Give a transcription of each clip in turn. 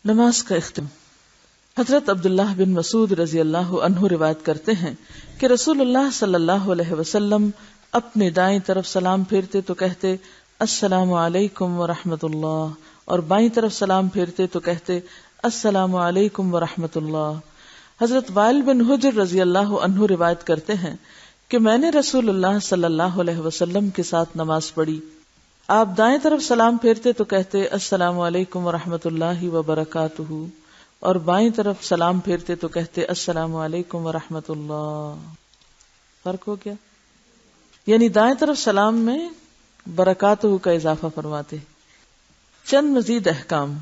نماز کا اختتام. حضرت عبداللہ بن مسعود رضی اللہ عنہ روایت کرتے ہیں کہ رسول اللہ صلی اللہ علیہ وسلم اپنے دائیں طرف سلام پھیرتے تو کہتے السلام علیکم ورحمۃ اللہ، اور بائیں طرف سلام پھیرتے تو کہتے السلام علیکم ورحمۃ اللہ. حضرت وائل بن حجر رضی اللہ عنہ روایت کرتے ہیں کہ میں نے رسول اللہ صلی اللہ علیہ وسلم کے ساتھ نماز پڑھی. آپ دائیں طرف سلام پھیرتے تو کہتے السلام علیکم ورحمۃ اللہ وبرکاتہ، اور بائیں طرف سلام پھیرتے تو کہتے السلام علیکم ورحمۃ اللہ. فرق ہو گیا، یعنی دائیں طرف سلام میں برکاتہ کا اضافہ فرماتے. چند مزید احکام.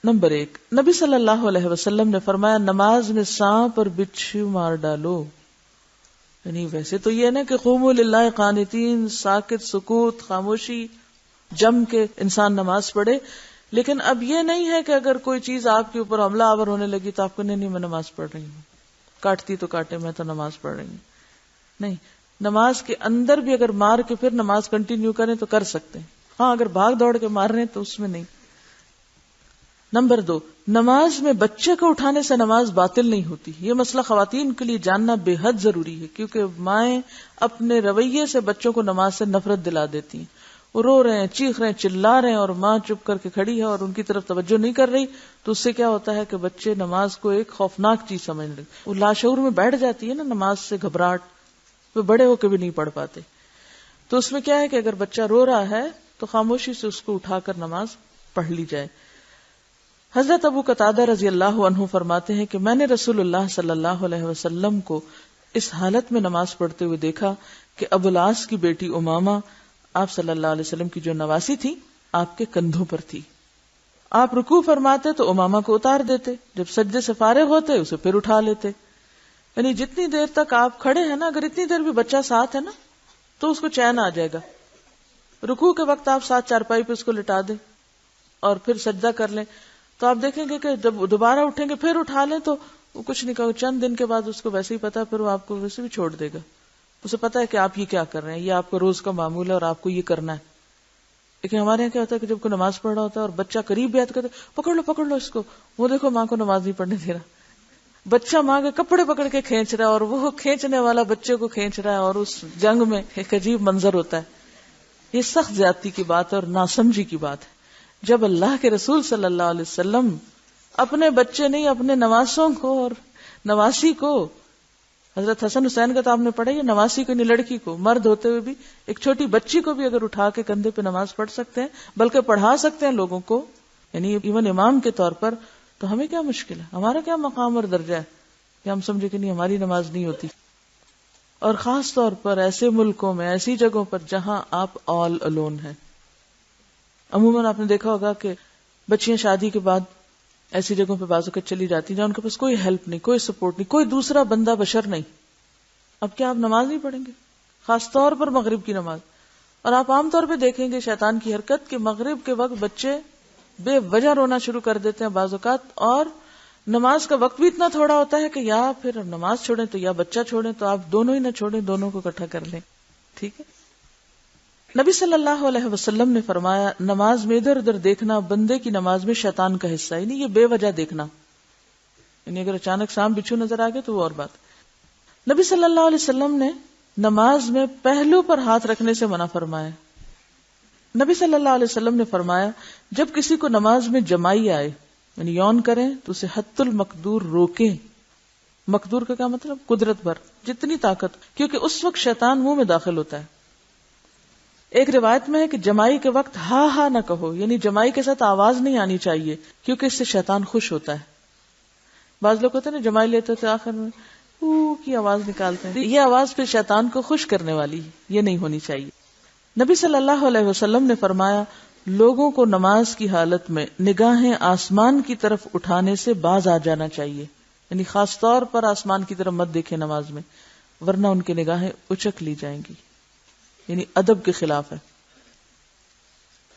نمبر 1، نبی صلی اللہ علیہ وسلم نے فرمایا نماز میں سانپ اور بچھو مار ڈالو. یعنی ویسے تو یہ ہے نا کہ قوموا للہ قانتین، ساکت، سکوت، خاموشی جم کے انسان نماز پڑھے، لیکن اب یہ نہیں ہے کہ اگر کوئی چیز آپ کے اوپر حملہ آور ہونے لگی تو آپ کو نہیں میں نماز پڑھ رہی ہوں، کاٹتی تو کاٹے میں تو نماز پڑھ رہی ہوں. نہیں، نماز کے اندر بھی اگر مار کے پھر نماز کنٹینیو کریں تو کر سکتے ہیں. ہاں اگر بھاگ دوڑ کے مار رہے ہیں تو اس میں نہیں. نمبر 2، نماز میں بچے کو اٹھانے سے نماز باطل نہیں ہوتی. یہ مسئلہ خواتین کے لیے جاننا بے حد ضروری ہے، کیونکہ مائیں اپنے رویے سے بچوں کو نماز سے نفرت دلا دیتی ہیں. وہ رو رہے ہیں، چیخ رہے ہیں، چلا رہے ہیں، اور ماں چپ کر کے کھڑی ہے اور ان کی طرف توجہ نہیں کر رہی، تو اس سے کیا ہوتا ہے کہ بچے نماز کو ایک خوفناک چیز سمجھ لیں. وہ لاشعور میں بیٹھ جاتی ہے نا نماز سے گھبراہٹ، وہ بڑے ہو کے بھی نہیں پڑھ پاتے. تو اس میں کیا ہے کہ اگر بچہ رو رہا ہے تو خاموشی سے اس کو اٹھا کر نماز پڑھ لی جائے. حضرت ابو قتادہ رضی اللہ عنہ فرماتے ہیں کہ میں نے رسول اللہ صلی اللہ علیہ وسلم کو اس حالت میں نماز پڑھتے ہوئے دیکھا کہ ابو العاص کی بیٹی امامہ آپ صلی اللہ علیہ وسلم کی جو نواسی تھی آپ کے کندھوں پر تھی. آپ رکوع فرماتے تو امامہ کو اتار دیتے، جب سجدے سے فارغ ہوتے اسے پھر اٹھا لیتے. یعنی جتنی دیر تک آپ کھڑے ہیں نا، اگر اتنی دیر بھی بچہ ساتھ ہے نا تو اس کو چین آ جائے گا. رکوع کے وقت آپ ساتھ چارپائی پہ اس کو لٹا دیں اور پھر سجدہ کر لیں، تو آپ دیکھیں گے کہ جب دوبارہ اٹھیں گے پھر اٹھا لیں تو وہ کچھ نہیں کہا. چند دن کے بعد اس کو ویسے ہی پتا، پھر وہ آپ کو ویسے بھی چھوڑ دے گا. اسے پتا ہے کہ آپ یہ کیا کر رہے ہیں، یہ آپ کو روز کا معمول ہے اور آپ کو یہ کرنا ہے. لیکن ہمارے یہاں کیا ہوتا ہے کہ جب کوئی نماز پڑھ رہا ہوتا ہے اور بچہ قریب بھی آتا کرتے پکڑ لو اس کو، وہ دیکھو ماں کو نماز نہیں پڑھنے دے رہا. بچہ ماں کے کپڑے پکڑ کے کھینچ رہا ہے اور وہ کھینچنے والا بچے کو کھینچ رہا ہے، اور اس جنگ میں ایک عجیب منظر ہوتا ہے. یہ سخت زیادتی کی بات ہے اور ناسمجھی کی بات ہے. جب اللہ کے رسول صلی اللہ علیہ وسلم اپنے بچے نہیں، اپنے نواسوں کو اور نواسی کو، حضرت حسن حسین کا تو آپ نے پڑھا ہی، نواسی کو نہیں، لڑکی کو، مرد ہوتے ہوئے بھی ایک چھوٹی بچی کو بھی اگر اٹھا کے کندھے پہ نماز پڑھ سکتے ہیں، بلکہ پڑھا سکتے ہیں لوگوں کو، یعنی ایون امام کے طور پر، تو ہمیں کیا مشکل ہے؟ ہمارا کیا مقام اور درجہ ہے کہ ہم سمجھے کہ نہیں ہماری نماز نہیں ہوتی. اور خاص طور پر ایسے ملکوں میں، ایسی جگہوں پر جہاں آپ آل الون ہیں. عموماً آپ نے دیکھا ہوگا کہ بچیاں شادی کے بعد ایسی جگہوں پہ بعض اوقات چلی جاتی جہاں ان کے پاس کوئی ہیلپ نہیں، کوئی سپورٹ نہیں، کوئی دوسرا بندہ بشر نہیں. اب کیا آپ نماز نہیں پڑھیں گے؟ خاص طور پر مغرب کی نماز. اور آپ عام طور پہ دیکھیں گے شیطان کی حرکت کہ مغرب کے وقت بچے بے وجہ رونا شروع کر دیتے ہیں بعض اوقات، اور نماز کا وقت بھی اتنا تھوڑا ہوتا ہے کہ یا پھر نماز چھوڑیں تو یا بچہ چھوڑیں، تو آپ دونوں ہی نہ چھوڑیں، دونوں کو اکٹھا کر لیں. ٹھیک ہے. نبی صلی اللہ علیہ وسلم نے فرمایا نماز میں ادھر ادھر دیکھنا بندے کی نماز میں شیطان کا حصہ ہے. یعنی یہ بے وجہ دیکھنا، یعنی اگر اچانک سانپ بچھو نظر آ گئے تو وہ اور بات. نبی صلی اللہ علیہ وسلم نے نماز میں پہلو پر ہاتھ رکھنے سے منع فرمایا. نبی صلی اللہ علیہ وسلم نے فرمایا جب کسی کو نماز میں جمائی آئے، یعنی یون کریں، تو اسے حد المقدور روکیں. مقدور کا کیا مطلب؟ قدرت بھر، جتنی طاقت، کیونکہ اس وقت شیطان منہ میں داخل ہوتا ہے. ایک روایت میں ہے کہ جمائی کے وقت ہا ہا نہ کہو، یعنی جمائی کے ساتھ آواز نہیں آنی چاہیے کیونکہ اس سے شیطان خوش ہوتا ہے. بعض لوگ ہوتے ہیں نا جمائی لیتے تھے آخر میں کی آواز نکالتے ہیں، یہ آواز پھر شیطان کو خوش کرنے والی، یہ نہیں ہونی چاہیے. نبی صلی اللہ علیہ وسلم نے فرمایا لوگوں کو نماز کی حالت میں نگاہیں آسمان کی طرف اٹھانے سے باز آ جانا چاہیے. یعنی خاص طور پر آسمان کی طرف مت دیکھیں نماز میں، ورنہ ان کی نگاہیں اچک لی جائیں گی. یعنی ادب کے خلاف ہے.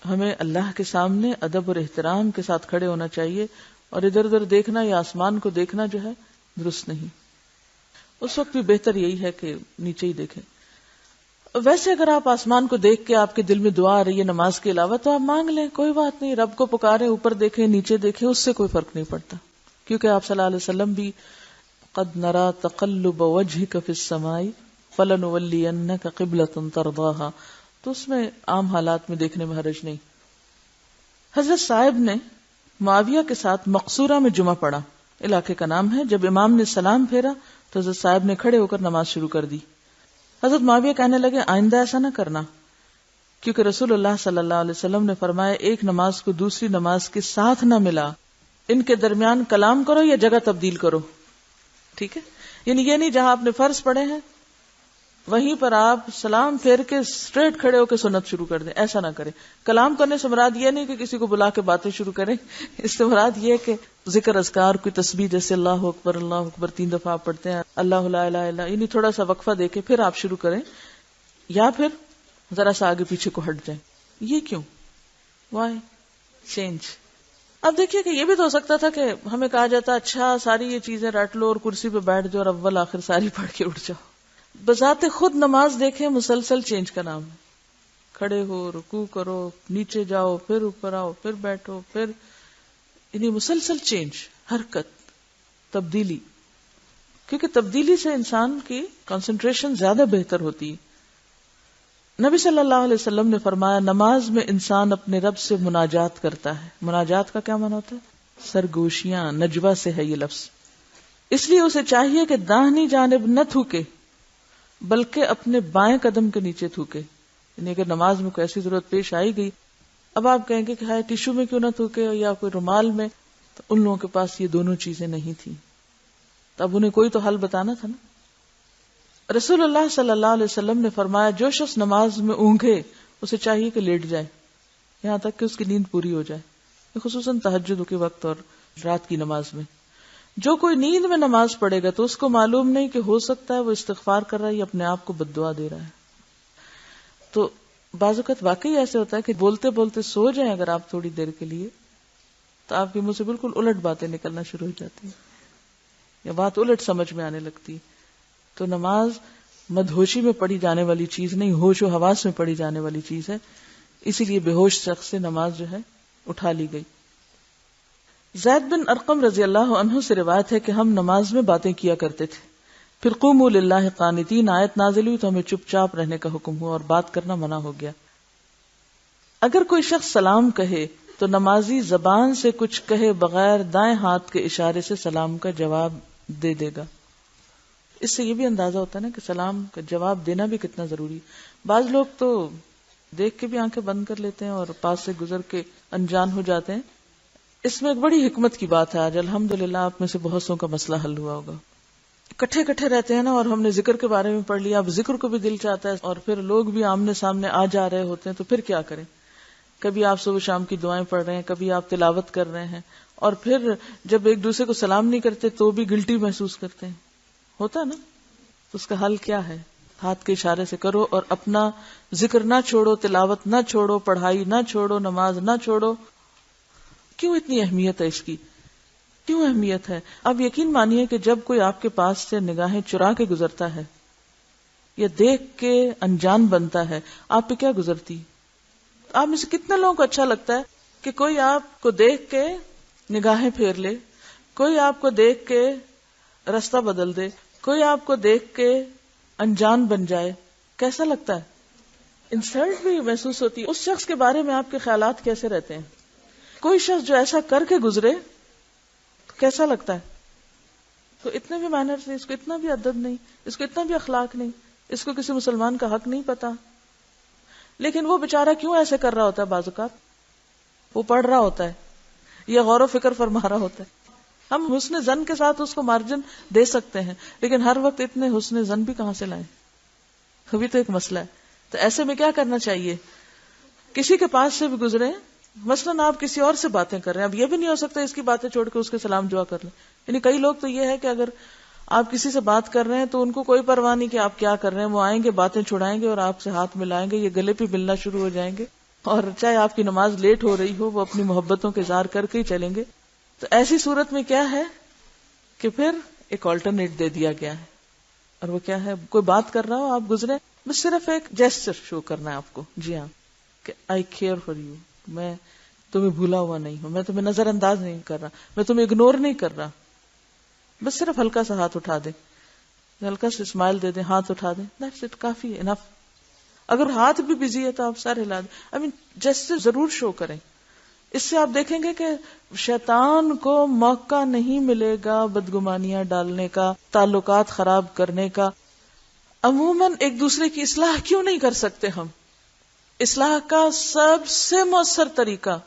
ہمیں اللہ کے سامنے ادب اور احترام کے ساتھ کھڑے ہونا چاہیے، اور ادھر ادھر دیکھنا یا آسمان کو دیکھنا جو ہے درست نہیں. اس وقت بھی بہتر یہی ہے کہ نیچے ہی دیکھیں. ویسے اگر آپ آسمان کو دیکھ کے آپ کے دل میں دعا آ رہی ہے نماز کے علاوہ تو آپ مانگ لیں، کوئی بات نہیں. رب کو پکاریں، اوپر دیکھیں نیچے دیکھیں، اس سے کوئی فرق نہیں پڑتا. کیونکہ آپ صلی اللہ علیہ وسلم بھی قد نرا تقلب وجهك في السماء فلنولينك قبلة ترضاها، تو اس میں عام حالات میں دیکھنے میں حرج نہیں. حضرت صاحب نے معاویہ کے ساتھ مقصورہ میں جمعہ پڑھا، علاقے کا نام ہے. جب امام نے سلام پھیرا تو حضرت صاحب نے کھڑے ہو کر نماز شروع کر دی. حضرت معاویہ کہنے لگے آئندہ ایسا نہ کرنا، کیونکہ رسول اللہ صلی اللہ علیہ وسلم نے فرمایا ایک نماز کو دوسری نماز کے ساتھ نہ ملا، ان کے درمیان کلام کرو یا جگہ تبدیل کرو. ٹھیک ہے، یعنی یہ نہیں جہاں آپ نے فرض پڑھے ہیں وہیں پر آپ سلام پھیر کے اسٹریٹ کھڑے ہو کے سنت شروع کر دیں، ایسا نہ کریں. کلام کرنے سے مراد یہ نہیں کہ کسی کو بلا کے باتیں شروع کریں، اس سے مراد یہ کہ ذکر اذکار کوئی تسبیح جیسے اللہ اکبر 3 دفعہ آپ پڑھتے ہیں، اللہ لا الہ الا، یعنی تھوڑا سا وقفہ دے کے پھر آپ شروع کریں، یا پھر ذرا سا آگے پیچھے کو ہٹ جائیں. یہ کیوں؟ Why change? اب دیکھیے کہ یہ بھی تو ہو سکتا تھا کہ ہمیں کہا جاتا اچھا ساری یہ چیزیں رٹ لو اور کرسی پہ بیٹھ جاؤ اور اول آخر ساری پڑھ کے اٹھ جاؤ. بذات خود نماز دیکھیں مسلسل چینج کا نام ہے. کھڑے ہو، رکوع کرو، نیچے جاؤ، پھر اوپر آؤ، پھر بیٹھو، پھر یعنی مسلسل چینج، حرکت، تبدیلی. کیونکہ تبدیلی سے انسان کی کنسنٹریشن زیادہ بہتر ہوتی ہے. نبی صلی اللہ علیہ وسلم نے فرمایا نماز میں انسان اپنے رب سے مناجات کرتا ہے. مناجات کا کیا معنی ہوتا ہے؟ سرگوشیاں، نجوہ سے ہے یہ لفظ. اس لیے اسے چاہیے کہ داہنی جانب نہ تھوکے بلکہ اپنے بائیں قدم کے نیچے تھوکے. یعنی اگر نماز میں کوئی ایسی ضرورت پیش آئی گئی، اب آپ کہیں گے کہ ہائے ٹیشو میں کیوں نہ تھوکے یا کوئی رومال میں، تو ان لوگوں کے پاس یہ دونوں چیزیں نہیں تھیں، تو اب انہیں کوئی تو حل بتانا تھا نا. رسول اللہ صلی اللہ علیہ وسلم نے فرمایا جو شخص نماز میں اونگھے اسے چاہیے کہ لیٹ جائے یہاں تک کہ اس کی نیند پوری ہو جائے، خصوصاً تہجد کے وقت اور رات کی نماز میں. جو کوئی نیند میں نماز پڑھے گا تو اس کو معلوم نہیں کہ ہو سکتا ہے وہ استغفار کر رہا ہے یا اپنے آپ کو بد دعا دے رہا ہے. تو بعض اوقات واقعی ایسے ہوتا ہے کہ بولتے بولتے سو جائیں اگر آپ تھوڑی دیر کے لیے، تو آپ کے منہ سے بالکل الٹ باتیں نکلنا شروع ہو جاتی ہیں یا بات الٹ سمجھ میں آنے لگتی. تو نماز مدہوشی میں پڑھی جانے والی چیز نہیں، ہوش و حواس میں پڑھی جانے والی چیز ہے. اسی لیے بے ہوش شخص سے نماز جو ہے اٹھا لی گئی. زید بن ارقم رضی اللہ عنہ سے روایت ہے کہ ہم نماز میں باتیں کیا کرتے تھے، پھر قوموا للہ قانتین آیت نازل ہوئی تو ہمیں چپ چاپ رہنے کا حکم ہوا اور بات کرنا منع ہو گیا. اگر کوئی شخص سلام کہے تو نمازی زبان سے کچھ کہے بغیر دائیں ہاتھ کے اشارے سے سلام کا جواب دے دے گا. اس سے یہ بھی اندازہ ہوتا ہے نا کہ سلام کا جواب دینا بھی کتنا ضروری. بعض لوگ تو دیکھ کے بھی آنکھیں بند کر لیتے ہیں اور پاس سے گزر کے انجان ہو جاتے ہیں. اس میں ایک بڑی حکمت کی بات ہے. آج الحمدللہ آپ میں سے بہت سو کا مسئلہ حل ہوا ہوگا. اکٹھے رہتے ہیں نا، اور ہم نے ذکر کے بارے میں پڑھ لیا، اب ذکر کو بھی دل چاہتا ہے اور پھر لوگ بھی آمنے سامنے آ جا رہے ہوتے ہیں، تو پھر کیا کریں؟ کبھی آپ صبح شام کی دعائیں پڑھ رہے ہیں، کبھی آپ تلاوت کر رہے ہیں، اور پھر جب ایک دوسرے کو سلام نہیں کرتے تو بھی گلٹی محسوس کرتے ہیں. ہوتا نا؟ تو اس کا حل کیا ہے؟ ہاتھ کے اشارے سے کرو اور اپنا ذکر نہ چھوڑو، تلاوت نہ چھوڑو، پڑھائی نہ چھوڑو، نماز نہ چھوڑو. کیوں اتنی اہمیت ہے اس کی؟ کیوں اہمیت ہے؟ اب یقین مانیے کہ جب کوئی آپ کے پاس سے نگاہیں چرا کے گزرتا ہے یا دیکھ کے انجان بنتا ہے، آپ پہ کیا گزرتی؟ آپ میں سے کتنے لوگوں کو اچھا لگتا ہے کہ کوئی آپ کو دیکھ کے نگاہیں پھیر لے، کوئی آپ کو دیکھ کے راستہ بدل دے، کوئی آپ کو دیکھ کے انجان بن جائے؟ کیسا لگتا ہے؟ انسلٹ بھی محسوس ہوتی ہے. اس شخص کے بارے میں آپ کے خیالات کیسے رہتے ہیں؟ کوئی شخص جو ایسا کر کے گزرے کیسا لگتا ہے؟ تو اتنے بھی مینرز نہیں، اس کو اتنا بھی ادب نہیں، اس کو اتنا بھی اخلاق نہیں، اس کو کسی مسلمان کا حق نہیں پتا. لیکن وہ بیچارہ کیوں ایسے کر رہا ہوتا ہے؟ بعض اوقات وہ پڑھ رہا ہوتا ہے یا غور و فکر فرما رہا ہوتا ہے. ہم حسن زن کے ساتھ اس کو مارجن دے سکتے ہیں، لیکن ہر وقت اتنے حسن زن بھی کہاں سے لائیں؟ کبھی تو ایک مسئلہ ہے. تو ایسے میں کیا کرنا چاہیے؟ کسی کے پاس سے بھی گزرے، مثلاً آپ کسی اور سے باتیں کر رہے ہیں، اب یہ بھی نہیں ہو سکتا اس کی باتیں چھوڑ کے اس کے سلام دعا کر لیں. یعنی کئی لوگ تو یہ ہے کہ اگر آپ کسی سے بات کر رہے ہیں تو ان کو کوئی پرواہ نہیں کہ آپ کیا کر رہے ہیں، وہ آئیں گے، باتیں چھڑائیں گے اور آپ سے ہاتھ ملائیں گے، یہ گلے پہ ملنا شروع ہو جائیں گے، اور چاہے آپ کی نماز لیٹ ہو رہی ہو وہ اپنی محبتوں کے اظہار کر کے ہی چلیں گے. تو ایسی صورت میں کیا ہے کہ پھر ایک آلٹرنیٹ دے دیا گیا ہے، اور وہ کیا ہے؟ کوئی بات کر رہا ہو، آپ گزرے بس صرف ایک جیسچر شو کرنا ہے آپ کو، جی ہاں، کہ آئی کیئر فار یو، میں تمہیں بھولا ہوا نہیں ہوں، میں تمہیں نظر انداز نہیں کر رہا، میں تمہیں اگنور نہیں کر رہا. بس صرف ہلکا سا ہاتھ اٹھا دیں، ہلکا سا اسمائل دے دیں، ہاتھ اٹھا دیں، دیٹس اٹ، کافی انف. اگر ہاتھ بھی بزی ہے تو آپ سر ہلا دیں. جیسے ضرور شو کریں. اس سے آپ دیکھیں گے کہ شیطان کو موقع نہیں ملے گا بدگمانیاں ڈالنے کا، تعلقات خراب کرنے کا. عموماً ایک دوسرے کی اصلاح کیوں نہیں کر سکتے ہم؟ اصلاح کا سب سے مؤثر طریقہ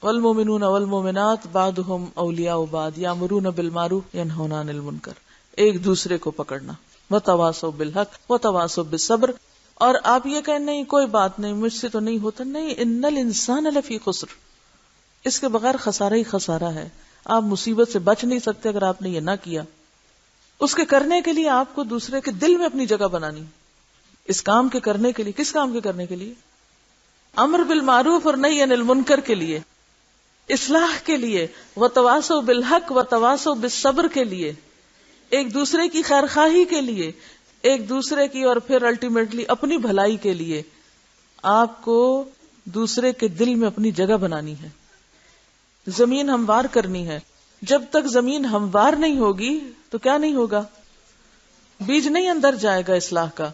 والمؤمنون والمؤمنات بعضهم اولیاء بعض یامرون بالمعروف ینہون عن المنکر، ایک دوسرے کو پکڑنا، وتواصوا بالحق وتواصوا بالصبر. اور آپ یہ کہیں نہیں کوئی بات نہیں مجھ سے تو نہیں ہوتا، نہیں، ان الانسان لفی خسر، اس کے بغیر خسارہ ہی خسارہ ہے. آپ مصیبت سے بچ نہیں سکتے اگر آپ نے یہ نہ کیا. اس کے کرنے کے لیے آپ کو دوسرے کے دل میں اپنی جگہ بنانی. اس کام کے کرنے کے لیے، کس کام کے کرنے کے لیے؟ امر بالمعروف اور نہی عن المنکر کے لیے، اصلاح کے لیے، وتواصوا بالحق وتواصوا بالصبر کے لیے، ایک دوسرے کی خیرخواہی کے لیے، ایک دوسرے کی اور پھر الٹیمیٹلی اپنی بھلائی کے لیے. آپ کو دوسرے کے دل میں اپنی جگہ بنانی ہے، زمین ہموار کرنی ہے. جب تک زمین ہموار نہیں ہوگی تو کیا نہیں ہوگا؟ بیج نہیں اندر جائے گا اصلاح کا.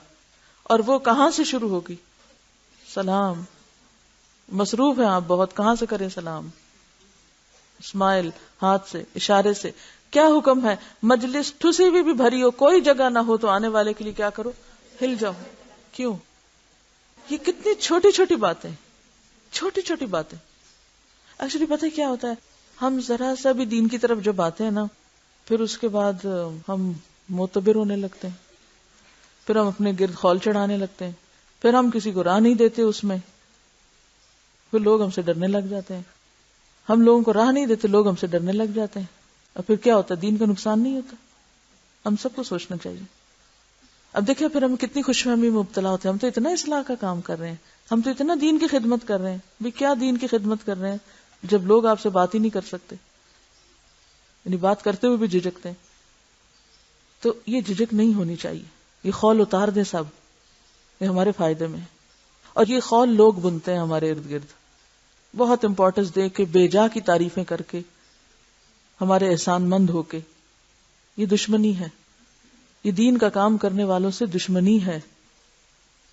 اور وہ کہاں سے شروع ہوگی؟ سلام. مصروف ہیں آپ بہت، کہاں سے کریں سلام؟ اسمائل، ہاتھ سے، اشارے سے. کیا حکم ہے؟ مجلس ٹھسی بھی بھری ہو، کوئی جگہ نہ ہو تو آنے والے کے لیے کیا کرو؟ ہل جاؤ. کیوں؟ یہ کتنی چھوٹی چھوٹی باتیں، چھوٹی چھوٹی باتیں. ایکچولی پتہ کیا ہوتا ہے، ہم ذرا سا بھی دین کی طرف جب آتے ہیں نا، پھر اس کے بعد ہم معتبر ہونے لگتے ہیں، پھر ہم اپنے گرد خول چڑھانے لگتے ہیں، پھر ہم کسی کو راہ نہیں دیتے اس میں، پھر لوگ ہم سے ڈرنے لگ جاتے ہیں. ہم لوگوں کو راہ نہیں دیتے، لوگ ہم سے ڈرنے لگ جاتے ہیں، اور پھر کیا ہوتا ہے؟ دین کا نقصان نہیں ہوتا. ہم سب کو سوچنا چاہیے. اب دیکھیں پھر ہم کتنی خوش فہمی میں مبتلا ہوتے ہیں. ہم تو اتنا اصلاح کا کام کر رہے ہیں، ہم تو اتنا دین کی خدمت کر رہے ہیں. بھی کیا دین کی خدمت کر رہے ہیں جب لوگ آپ سے بات ہی نہیں کر سکتے، یعنی بات کرتے ہوئے بھی جھجکتے ہیں. تو یہ جھجک نہیں ہونی چاہیے. یہ خول اتار دیں سب، یہ ہمارے فائدے میں. اور یہ خول لوگ بنتے ہیں ہمارے ارد گرد، بہت امپورٹنس دے کے، بے جا کی تعریفیں کر کے، ہمارے احسان مند ہو کے. یہ دشمنی ہے، یہ دین کا کام کرنے والوں سے دشمنی ہے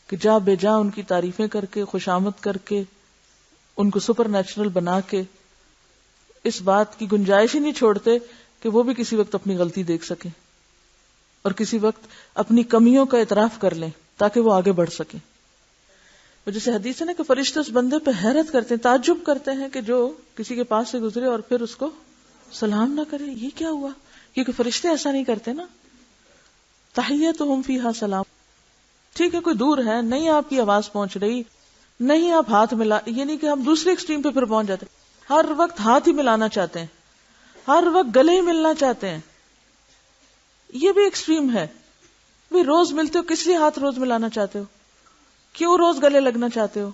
کہ جا بے جا ان کی تعریفیں کر کے، خوشامد کر کے، ان کو سپر نیچرل بنا کے اس بات کی گنجائش ہی نہیں چھوڑتے کہ وہ بھی کسی وقت اپنی غلطی دیکھ سکیں اور کسی وقت اپنی کمیوں کا اعتراف کر لیں تاکہ وہ آگے بڑھ سکیں. جیسے حدیث ہے نا کہ فرشتے اس بندے پہ حیرت کرتے ہیں، تعجب کرتے ہیں کہ جو کسی کے پاس سے گزرے اور پھر اس کو سلام نہ کرے. یہ کیا ہوا؟ کیونکہ فرشتے ایسا نہیں کرتے نا. تحیتہم فیہا سلام. ٹھیک ہے کوئی دور ہے، نہیں آپ کی آواز پہنچ رہی، نہیں آپ ہاتھ ملا، یہ نہیں کہ ہم دوسرے ایکسٹریم پہ پھر پہنچ جاتے، ہر وقت ہاتھ ہی ملانا چاہتے ہیں، ہر وقت گلے ہی ملنا چاہتے ہیں. یہ بھی ایکسٹریم ہے. بھی روز ملتے ہو، کس لیے ہاتھ روز ملانا چاہتے ہو؟ کیوں روز گلے لگنا چاہتے ہو؟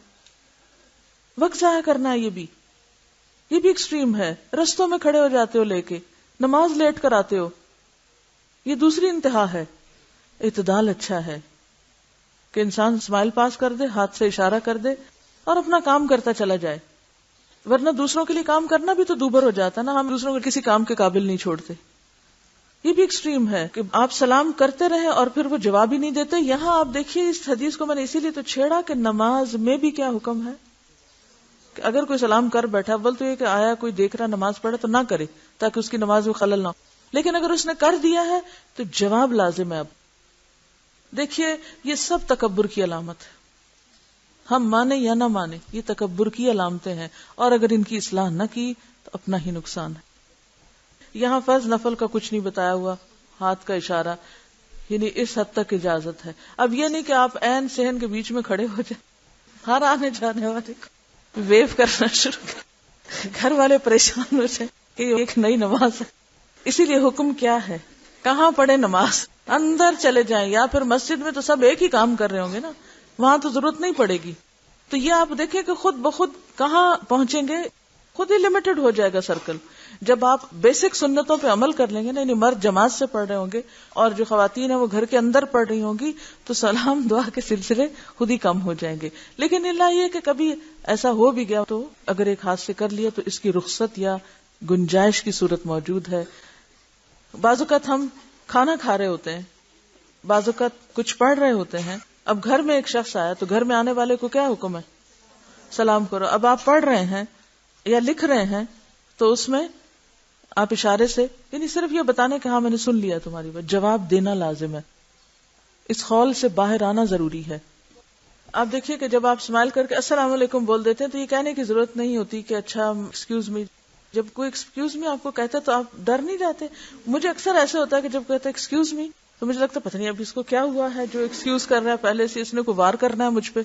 وقت ضائع کرنا ہے. یہ بھی ایکسٹریم ہے. رستوں میں کھڑے ہو جاتے ہو لے کے، نماز لیٹ کر آتے ہو، یہ دوسری انتہا ہے. اعتدال اچھا ہے کہ انسان اسمائل پاس کر دے، ہاتھ سے اشارہ کر دے اور اپنا کام کرتا چلا جائے. ورنہ دوسروں کے لیے کام کرنا بھی تو دوبر ہو جاتا نا، ہم دوسروں کو کسی کام کے قابل نہیں چھوڑتے. یہ بھی ایکسٹریم ہے کہ آپ سلام کرتے رہیں اور پھر وہ جواب ہی نہیں دیتے. یہاں آپ دیکھیے اس حدیث کو میں نے اسی لیے تو چھیڑا کہ نماز میں بھی کیا حکم ہے کہ اگر کوئی سلام کر بیٹھا، اول تو یہ کہ آیا کوئی دیکھ رہا نماز پڑھا تو نہ کرے تاکہ اس کی نماز میں خلل نہ ہو، لیکن اگر اس نے کر دیا ہے تو جواب لازم ہے. اب دیکھیے یہ سب تکبر کی علامت ہے. ہم مانے یا نہ مانے یہ تکبر کی علامتیں ہیں، اور اگر ان کی اصلاح نہ کی تو اپنا ہی نقصان ہے. یہاں فرض نفل کا کچھ نہیں بتایا ہوا، ہاتھ کا اشارہ یعنی اس حد تک اجازت ہے. اب یہ نہیں کہ آپ عین صحن کے بیچ میں کھڑے ہو جائیں، ہر آنے جانے والے کو ویو کرنا شروع کر، گھر والے پریشان ہو جائیں کہ یہ ایک نئی نماز ہے. اسی لیے حکم کیا ہے؟ کہاں پڑھے نماز؟ اندر چلے جائیں، یا پھر مسجد میں تو سب ایک ہی کام کر رہے ہوں گے نا، وہاں تو ضرورت نہیں پڑے گی. تو یہ آپ دیکھیں کہ خود بخود کہاں پہنچیں گے، خود ہی لمیٹڈ ہو جائے گا سرکل. جب آپ بیسک سنتوں پہ عمل کر لیں گے نا، یعنی مرد جماعت سے پڑھ رہے ہوں گے اور جو خواتین ہیں وہ گھر کے اندر پڑھ رہی ہوں گی، تو سلام دعا کے سلسلے خود ہی کم ہو جائیں گے. لیکن اللہ یہ کہ کبھی ایسا ہو بھی گیا تو اگر ایک ہاتھ سے کر لیا تو اس کی رخصت یا گنجائش کی صورت موجود ہے. بعض اوقات ہم کھانا کھا رہے ہوتے ہیں، بعض اوقات کچھ پڑھ رہے ہوتے ہیں. اب گھر میں ایک شخص آیا تو گھر میں آنے والے کو کیا حکم ہے؟ سلام کرو. اب آپ پڑھ رہے ہیں یا لکھ رہے ہیں تو اس میں آپ اشارے سے، یعنی صرف یہ بتانے کہ ہاں میں نے سن لیا تمہاری بات، جواب دینا لازم ہے. اس خول سے باہر آنا ضروری ہے. آپ دیکھیے کہ جب آپ اسمائل کر کے السلام علیکم بول دیتے ہیں تو یہ کہنے کی ضرورت نہیں ہوتی کہ اچھا ایکسکیوز می. جب کوئی ایکسکیوز می آپ کو کہتا ہے تو آپ ڈر نہیں جاتے؟ مجھے اکثر ایسے ہوتا ہے کہ جب کہتا ہے ایکسکیوز می تو مجھے لگتا ہے پتہ نہیں اب اس کو کیا ہوا ہے جو ایکسکیوز کر رہا ہے، پہلے سے اس نے کوئی وار کرنا ہے مجھ پہ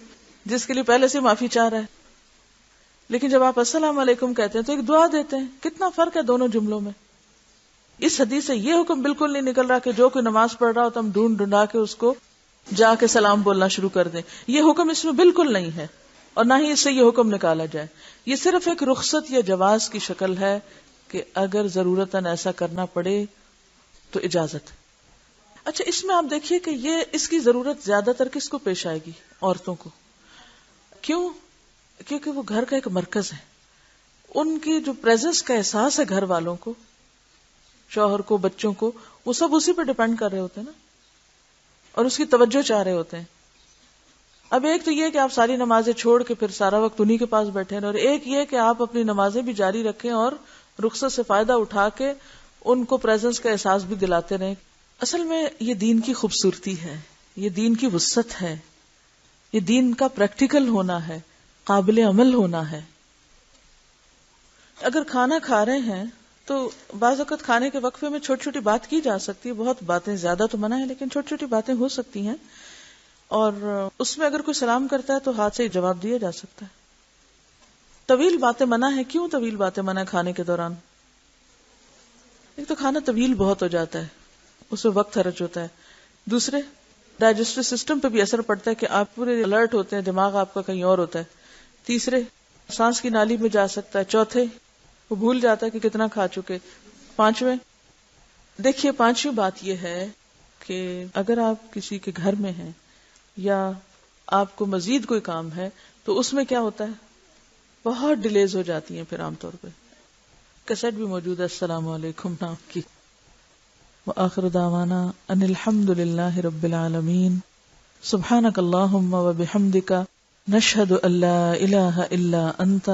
جس کے لیے پہلے سے معافی چاہ رہا ہے. لیکن جب آپ السلام علیکم کہتے ہیں تو ایک دعا دیتے ہیں. کتنا فرق ہے دونوں جملوں میں. اس حدیث سے یہ حکم بالکل نہیں نکل رہا کہ جو کوئی نماز پڑھ رہا ہو تو ہم ڈھونڈ ڈھونڈا کے اس کو جا کے سلام بولنا شروع کر دیں. یہ حکم اس میں بالکل نہیں ہے اور نہ ہی اس سے یہ حکم نکالا جائے. یہ صرف ایک رخصت یا جواز کی شکل ہے کہ اگر ضرورتاً ایسا کرنا پڑے تو اجازت. اچھا، اس میں آپ دیکھیے کہ یہ اس کی ضرورت زیادہ تر کس کو پیش آئے گی؟ عورتوں کو. کیوں؟ کیونکہ وہ گھر کا ایک مرکز ہے. ان کی جو پریزنس کا احساس ہے گھر والوں کو، شوہر کو، بچوں کو، وہ سب اسی پہ ڈیپینڈ کر رہے ہوتے ہیں نا، اور اس کی توجہ چاہ رہے ہوتے ہیں. اب ایک تو یہ کہ آپ ساری نمازیں چھوڑ کے پھر سارا وقت انہی کے پاس بیٹھے ہیں، اور ایک یہ کہ آپ اپنی نمازیں بھی جاری رکھیں اور رخصت سے فائدہ اٹھا کے ان کو پریزنس کا احساس بھی دلاتے رہیں. اصل میں یہ دین کی خوبصورتی ہے، یہ دین کی وسعت ہے، یہ دین کا پریکٹیکل ہونا ہے، قابل عمل ہونا ہے. اگر کھانا کھا رہے ہیں تو بعض اوقات کھانے کے وقفے میں چھوٹی چھوٹی بات کی جا سکتی ہے. بہت باتیں زیادہ تو منع ہے لیکن چھوٹی چھوٹی باتیں ہو سکتی ہیں، اور اس میں اگر کوئی سلام کرتا ہے تو ہاتھ سے جواب دیا جا سکتا ہے. طویل باتیں منع ہے. کیوں طویل باتیں منع ہے کھانے کے دوران؟ ایک تو کھانا طویل بہت ہو جاتا ہے، اس میں وقت خرچ ہوتا ہے. دوسرے، ڈائجسٹو سسٹم پہ بھی اثر پڑتا ہے کہ آپ پورے الرٹ ہوتے ہیں، دماغ آپ کا کہیں اور ہوتا ہے. تیسرے، سانس کی نالی میں جا سکتا ہے. چوتھے، وہ بھول جاتا ہے کہ کتنا کھا چکے. پانچویں، دیکھیے پانچویں بات یہ ہے کہ اگر آپ کسی کے گھر میں ہیں یا آپ کو مزید کوئی کام ہے تو اس میں کیا ہوتا ہے؟ بہت ڈیلیز ہو جاتی ہیں پھر عام طور پہ. کیسٹ بھی موجود ہے السلام علیکم نام کی. وآخر دعوانا ان الحمد للہ رب العالمین. سبحانک اللہم وبحمدک، نشہد ان لا الہ الا انت،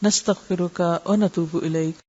نستغفرک ونتوب الیک.